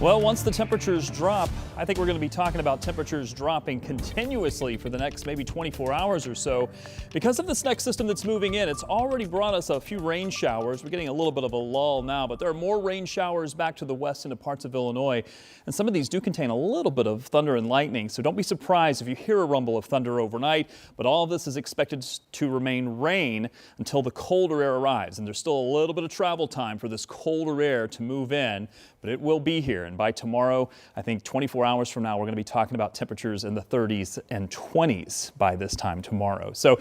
Well, once the temperatures drop, I think we're going to be talking about temperatures dropping continuously for the next maybe 24 hours or so. Because of this next system that's moving in, it's already brought us a few rain showers. We're getting a little bit of a lull now, but there are more rain showers back to the west into parts of Illinois. And some of these do contain a little bit of thunder and lightning, so don't be surprised if you hear a rumble of thunder overnight. But all of this is expected to remain rain until the colder air arrives. And there's still a little bit of travel time for this colder air to move in, but it will be here. And by tomorrow, I think 24 hours from now, we're going to be talking about temperatures in the 30s and 20s by this time tomorrow. So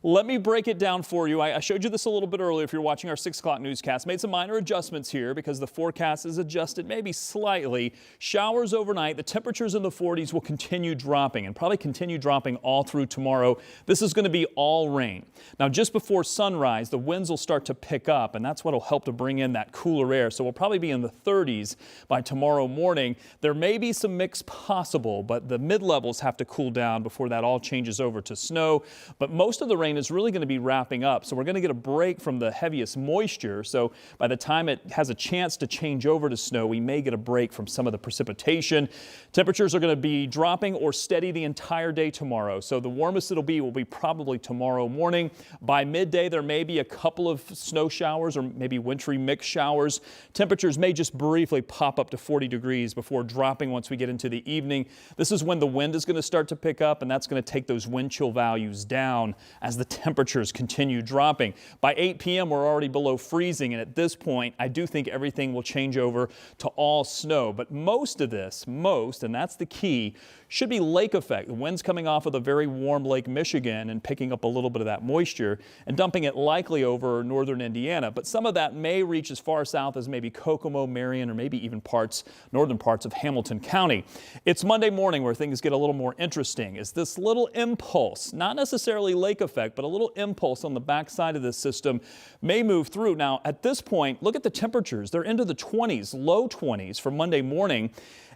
let me break it down for you. I showed you this a little bit earlier if you're watching our 6 o'clock newscast. Made some minor adjustments here because the forecast is adjusted maybe slightly. Showers overnight. The temperatures in the 40s will continue dropping and probably continue dropping all through tomorrow. This is going to be all rain. Now, just before sunrise, the winds will start to pick up, and that's what will help to bring in that cooler air. So we'll probably be in the 30s by tomorrow morning. There may be some mix possible, but the mid-levels have to cool down before that all changes over to snow. But most of the rain is really going to be wrapping up, so we're going to get a break from the heaviest moisture. So by the time it has a chance to change over to snow, we may get a break from some of the precipitation. Temperatures are going to be dropping or steady the entire day tomorrow. So the warmest it'll be will be probably tomorrow morning. By midday, there may be a couple of snow showers or maybe wintry mix showers. Temperatures may just briefly pop up to 40 degrees before dropping once we get into the evening. This is when the wind is going to start to pick up, and that's going to take those wind chill values down as the temperatures continue dropping. By 8 p.m. we're already below freezing, and at this point I do think everything will change over to all snow. But most of this, and that's the key, should be lake effect. The wind's coming off of the very warm Lake Michigan and picking up a little bit of that moisture and dumping it likely over northern Indiana. But some of that may reach as far south as maybe Kokomo, Marion, or maybe even northern parts of Hamilton County. It's Monday morning where things get a little more interesting. Is this little impulse, not necessarily lake effect, but a little impulse on the backside of this system may move through. Now, at this point, look at the temperatures. They're into the 20s, low 20s for Monday morning.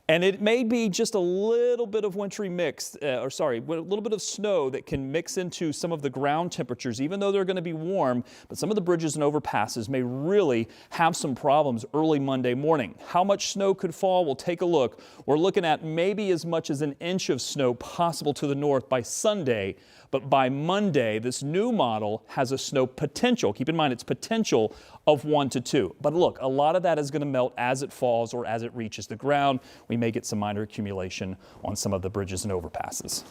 And it may be just a little bit of wintry mix, a little bit of snow that can mix into some of the ground temperatures, even though they're going to be warm. But some of the bridges and overpasses may really have some problems early Monday morning. How much snow could fall? We'll take a look. We're looking at maybe as much as an inch of snow possible to the north by Sunday. But by Monday, this new model has a snow potential. Keep in mind, it's potential of 1 to 2. But look, a lot of that is going to melt as it falls or as it reaches the ground. We may get some minor accumulation on some of the bridges and overpasses.